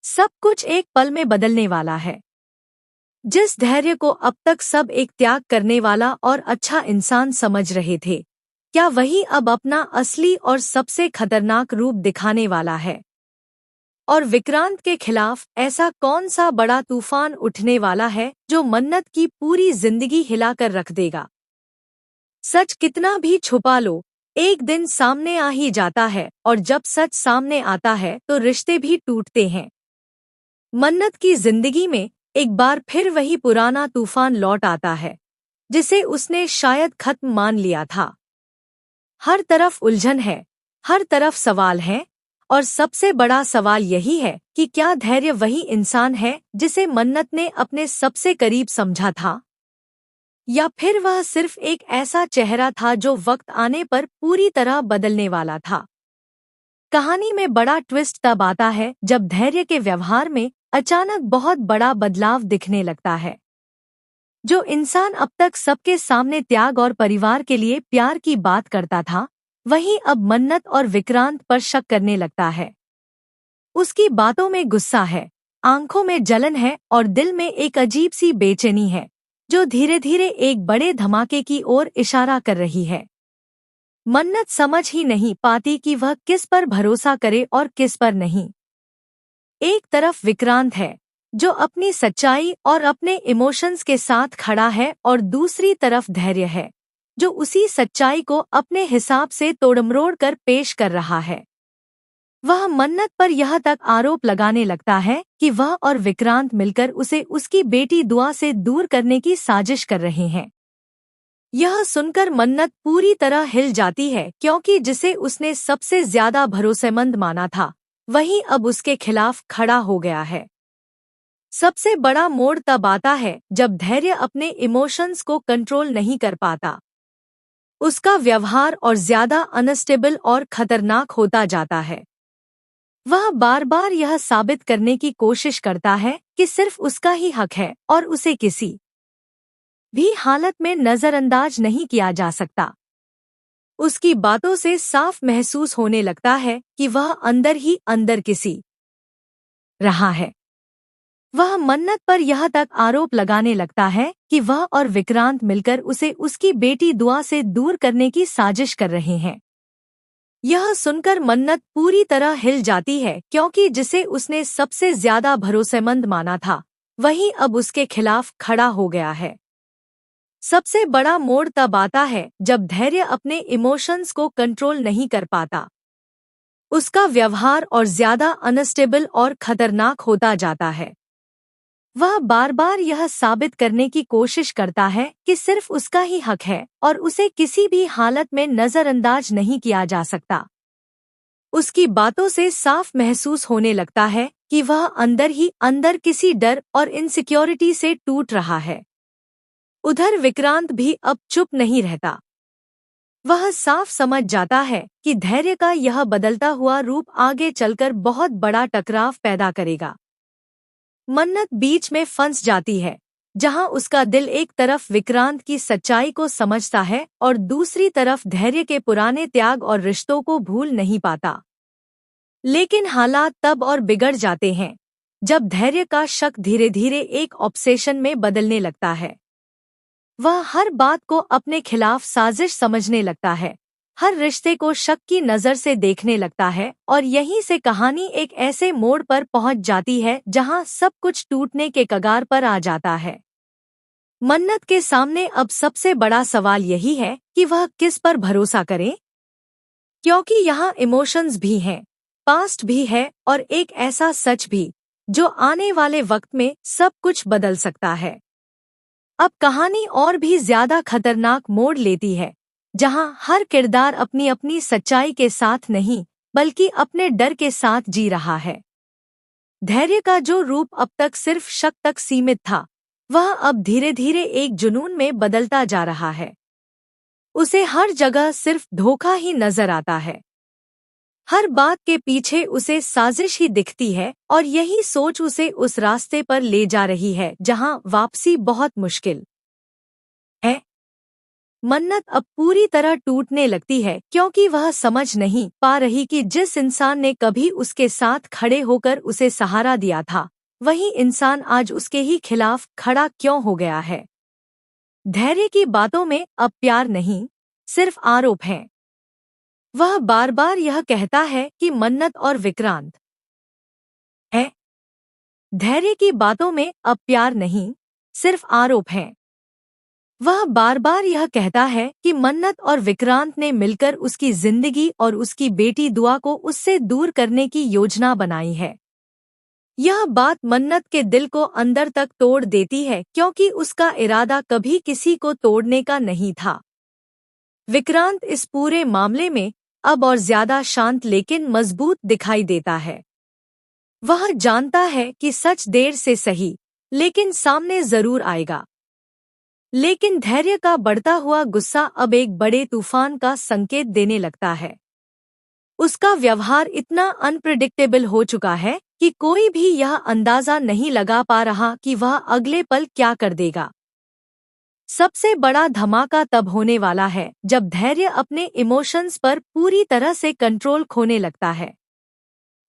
सब कुछ एक पल में बदलने वाला है। जिस धैर्य को अब तक सब एक त्याग करने वाला और अच्छा इंसान समझ रहे थे, क्या वही अब अपना असली और सबसे खतरनाक रूप दिखाने वाला है? और विक्रांत के खिलाफ ऐसा कौन सा बड़ा तूफान उठने वाला है जो मन्नत की पूरी जिंदगी हिलाकर रख देगा? सच कितना भी छुपा लो, एक दिन सामने आ ही जाता है, और जब सच सामने आता है तो रिश्ते भी टूटते हैं। मन्नत की जिंदगी में एक बार फिर वही पुराना तूफान लौट आता है, जिसे उसने शायद खत्म मान लिया था। हर तरफ उलझन है, हर तरफ सवाल है, और सबसे बड़ा सवाल यही है कि क्या धैर्य वही इंसान है जिसे मन्नत ने अपने सबसे करीब समझा था, या फिर वह सिर्फ एक ऐसा चेहरा था जो वक्त आने पर पूरी तरह बदलने वाला था। कहानी में बड़ा ट्विस्ट तब आता है जब धैर्य के व्यवहार में अचानक बहुत बड़ा बदलाव दिखने लगता है। जो इंसान अब तक सबके सामने त्याग और परिवार के लिए प्यार की बात करता था, वही अब मन्नत और विक्रांत पर शक करने लगता है। उसकी बातों में गुस्सा है, आंखों में जलन है और दिल में एक अजीब सी बेचैनी है, जो धीरे धीरे एक बड़े धमाके की ओर इशारा कर रही है। मन्नत समझ ही नहीं पाती कि वह किस पर भरोसा करे और किस पर नहीं। एक तरफ विक्रांत है, जो अपनी सच्चाई और अपने इमोशंस के साथ खड़ा है, और दूसरी तरफ धैर्य है, जो उसी सच्चाई को अपने हिसाब से तोड़मरोड़ कर पेश कर रहा है। वह मन्नत पर यह तक आरोप लगाने लगता है कि वह और विक्रांत मिलकर उसे उसकी बेटी दुआ से दूर करने की साजिश कर रहे हैं। यह सुनकर मन्नत पूरी तरह हिल जाती है, क्योंकि जिसे उसने सबसे ज्यादा भरोसेमंद माना था, वही अब उसके खिलाफ खड़ा हो गया है। सबसे बड़ा मोड़ तब आता है जब धैर्य अपने इमोशंस को कंट्रोल नहीं कर पाता। उसका व्यवहार और ज्यादा अनस्टेबल और खतरनाक होता जाता है। वह बार बार यह साबित करने की कोशिश करता है कि सिर्फ उसका ही हक है और उसे किसी भी हालत में नजरअंदाज नहीं किया जा सकता। उसकी बातों से साफ महसूस होने लगता है कि वह अंदर ही अंदर किसी रहा है। वह मन्नत पर यह तक आरोप लगाने लगता है कि वह और विक्रांत मिलकर उसे उसकी बेटी दुआ से दूर करने की साजिश कर रहे हैं। यह सुनकर मन्नत पूरी तरह हिल जाती है, क्योंकि जिसे उसने सबसे ज्यादा भरोसेमंद माना था, वही अब उसके खिलाफ खड़ा हो गया है। सबसे बड़ा मोड़ तब आता है जब धैर्य अपने इमोशंस को कंट्रोल नहीं कर पाता। उसका व्यवहार और ज्यादा अनस्टेबल और खतरनाक होता जाता है। वह बार बार यह साबित करने की कोशिश करता है कि सिर्फ उसका ही हक है और उसे किसी भी हालत में नजरअंदाज नहीं किया जा सकता। उसकी बातों से साफ महसूस होने लगता है कि वह अंदर ही अंदर किसी डर और इनसिक्योरिटी से टूट रहा है। उधर विक्रांत भी अब चुप नहीं रहता। वह साफ समझ जाता है कि धैर्य का यह बदलता हुआ रूप आगे चलकर बहुत बड़ा टकराव पैदा करेगा। मन्नत बीच में फंस जाती है, जहां उसका दिल एक तरफ विक्रांत की सच्चाई को समझता है और दूसरी तरफ धैर्य के पुराने त्याग और रिश्तों को भूल नहीं पाता। लेकिन हालात तब और बिगड़ जाते हैं जब धैर्य का शक धीरे धीरे एक ऑब्सेशन में बदलने लगता है। वह हर बात को अपने खिलाफ साजिश समझने लगता है, हर रिश्ते को शक की नज़र से देखने लगता है, और यहीं से कहानी एक ऐसे मोड़ पर पहुंच जाती है जहां सब कुछ टूटने के कगार पर आ जाता है। मन्नत के सामने अब सबसे बड़ा सवाल यही है कि वह किस पर भरोसा करे, क्योंकि यहाँ इमोशंस भी हैं, पास्ट भी है, और एक ऐसा सच भी जो आने वाले वक्त में सब कुछ बदल सकता है। अब कहानी और भी ज्यादा खतरनाक मोड़ लेती है, जहां हर किरदार अपनी अपनी सच्चाई के साथ नहीं, बल्कि अपने डर के साथ जी रहा है। धैर्य का जो रूप अब तक सिर्फ शक तक सीमित था, वह अब धीरे धीरे एक जुनून में बदलता जा रहा है। उसे हर जगह सिर्फ धोखा ही नजर आता है। हर बात के पीछे उसे साजिश ही दिखती है, और यही सोच उसे उस रास्ते पर ले जा रही है जहां वापसी बहुत मुश्किल है। मन्नत अब पूरी तरह टूटने लगती है क्योंकि वह समझ नहीं पा रही कि जिस इंसान ने कभी उसके साथ खड़े होकर उसे सहारा दिया था, वही इंसान आज उसके ही खिलाफ खड़ा क्यों हो गया है। धैर्य की बातों में अब प्यार नहीं, सिर्फ आरोप है। वह बार बार यह कहता है कि मन्नत और विक्रांत है। धैर्य की बातों में अब प्यार नहीं, सिर्फ आरोप है। वह बार बार यह कहता है कि मन्नत और विक्रांत ने मिलकर उसकी जिंदगी और उसकी बेटी दुआ को उससे दूर करने की योजना बनाई है। यह बात मन्नत के दिल को अंदर तक तोड़ देती है क्योंकि उसका इरादा कभी किसी को तोड़ने का नहीं था। विक्रांत इस पूरे मामले में अब और ज्यादा शांत लेकिन मजबूत दिखाई देता है। वह जानता है कि सच देर से सही, लेकिन सामने जरूर आएगा। लेकिन धैर्य का बढ़ता हुआ गुस्सा अब एक बड़े तूफान का संकेत देने लगता है। उसका व्यवहार इतना अनप्रिडिक्टेबल हो चुका है कि कोई भी यह अंदाजा नहीं लगा पा रहा कि वह अगले पल क्या कर देगा। सबसे बड़ा धमाका तब होने वाला है जब धैर्य अपने इमोशंस पर पूरी तरह से कंट्रोल खोने लगता है।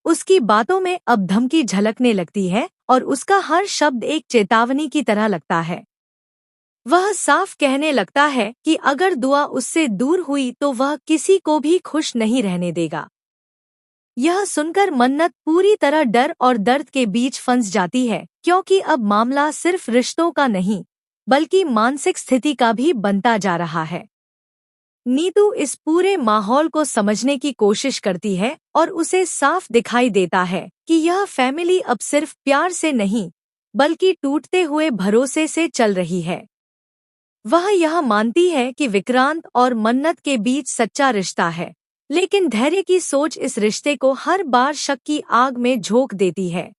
उसकी बातों में अब धमकी झलकने लगती है और उसका हर शब्द एक चेतावनी की तरह लगता है। वह साफ कहने लगता है कि अगर दुआ उससे दूर हुई तो वह किसी को भी खुश नहीं रहने देगा। यह सुनकर मन्नत पूरी तरह डर और दर्द के बीच फंस जाती है क्योंकि अब मामला सिर्फ रिश्तों का नहीं बल्कि मानसिक स्थिति का भी बनता जा रहा है। नीतू इस पूरे माहौल को समझने की कोशिश करती है और उसे साफ दिखाई देता है कि यह फैमिली अब सिर्फ प्यार से नहीं बल्कि टूटते हुए भरोसे से चल रही है। वह यह मानती है कि विक्रांत और मन्नत के बीच सच्चा रिश्ता है, लेकिन धैर्य की सोच इस रिश्ते को हर बार शक की आग में झोंक देती है।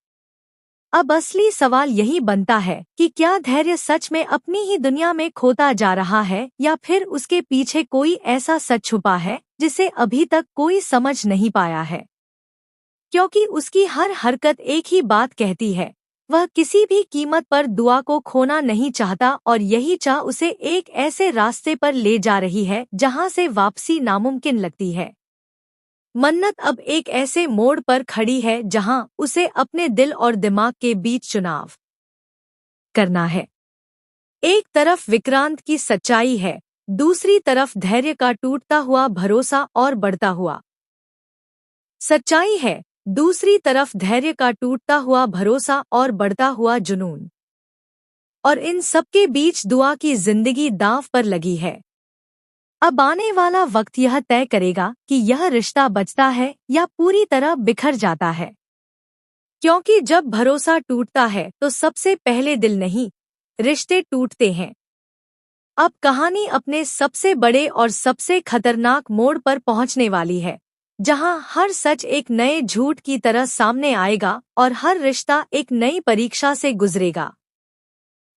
अब असली सवाल यही बनता है कि क्या धैर्य सच में अपनी ही दुनिया में खोता जा रहा है या फिर उसके पीछे कोई ऐसा सच छुपा है जिसे अभी तक कोई समझ नहीं पाया है। क्योंकि उसकी हर हरकत एक ही बात कहती है, वह किसी भी कीमत पर दुआ को खोना नहीं चाहता और यही चाह उसे एक ऐसे रास्ते पर ले जा रही है जहां से वापसी नामुमकिन लगती है। मन्नत अब एक ऐसे मोड़ पर खड़ी है जहां उसे अपने दिल और दिमाग के बीच चुनाव करना है। एक तरफ विक्रांत की सच्चाई है, दूसरी तरफ धैर्य का टूटता हुआ भरोसा और बढ़ता हुआ सच्चाई है, दूसरी तरफ धैर्य का टूटता हुआ भरोसा और बढ़ता हुआ जुनून। और इन सबके बीच दुआ की जिंदगी दांव पर लगी है। अब आने वाला वक्त यह तय करेगा कि यह रिश्ता बचता है या पूरी तरह बिखर जाता है। क्योंकि जब भरोसा टूटता है तो सबसे पहले दिल नहीं, रिश्ते टूटते हैं। अब कहानी अपने सबसे बड़े और सबसे खतरनाक मोड़ पर पहुंचने वाली है, जहां हर सच एक नए झूठ की तरह सामने आएगा और हर रिश्ता एक नई परीक्षा से गुजरेगा।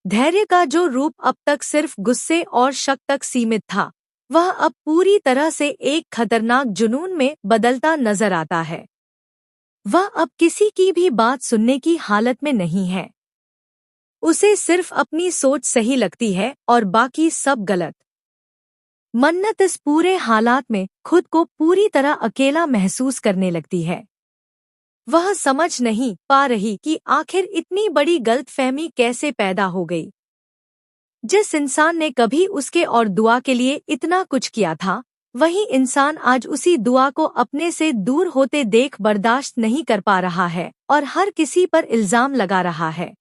धैर्य का जो रूप अब तक सिर्फ गुस्से और शक तक सीमित था, वह अब पूरी तरह से एक खतरनाक जुनून में बदलता नजर आता है। वह अब किसी की भी बात सुनने की हालत में नहीं है। उसे सिर्फ अपनी सोच सही लगती है और बाकी सब गलत। मन्नत इस पूरे हालात में खुद को पूरी तरह अकेला महसूस करने लगती है। वह समझ नहीं पा रही कि आखिर इतनी बड़ी गलतफहमी कैसे पैदा हो गई। जिस इंसान ने कभी उसके और दुआ के लिए इतना कुछ किया था, वही इंसान आज उसी दुआ को अपने से दूर होते देख बर्दाश्त नहीं कर पा रहा है और हर किसी पर इल्जाम लगा रहा है।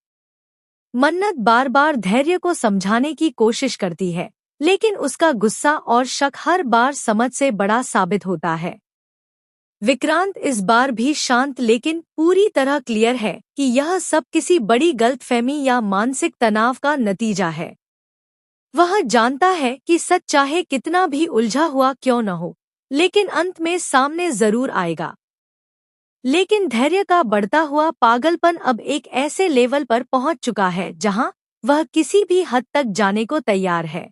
मन्नत बार बार धैर्य को समझाने की कोशिश करती है, लेकिन उसका गुस्सा और शक हर बार समझ से बड़ा साबित होता है। विक्रांत इस बार भी शांत लेकिन पूरी तरह क्लियर है कि यह सब किसी बड़ी गलतफहमी या मानसिक तनाव का नतीजा है। वह जानता है कि सच चाहे कितना भी उलझा हुआ क्यों न हो, लेकिन अंत में सामने जरूर आएगा। लेकिन धैर्य का बढ़ता हुआ पागलपन अब एक ऐसे लेवल पर पहुंच चुका है जहां वह किसी भी हद तक जाने को तैयार है।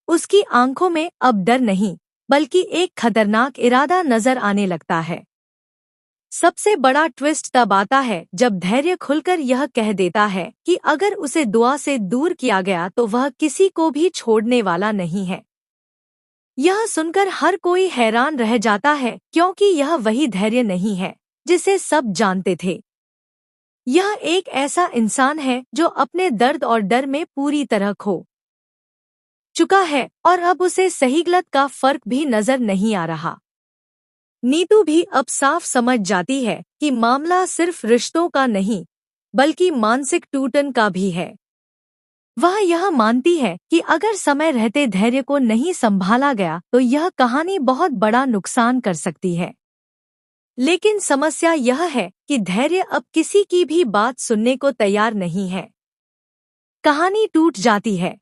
उसकी आंखों में अब डर नहीं, बल्कि एक खतरनाक इरादा नजर आने लगता है। सबसे बड़ा ट्विस्ट तब आता है जब धैर्य खुलकर यह कह देता है कि अगर उसे दुआ से दूर किया गया तो वह किसी को भी छोड़ने वाला नहीं है। यह सुनकर हर कोई हैरान रह जाता है, क्योंकि यह वही धैर्य नहीं है जिसे सब जानते थे। यह एक ऐसा इंसान है जो अपने दर्द और डर में पूरी तरह खो चुका है और अब उसे सही गलत का फर्क भी नजर नहीं आ रहा। नीतू भी अब साफ समझ जाती है कि मामला सिर्फ रिश्तों का नहीं बल्कि मानसिक टूटन का भी है। वह यह मानती है कि अगर समय रहते धैर्य को नहीं संभाला गया तो यह कहानी बहुत बड़ा नुकसान कर सकती है। लेकिन समस्या यह है कि धैर्य अब किसी की भी बात सुनने को तैयार नहीं है। कहानी टूट जाती है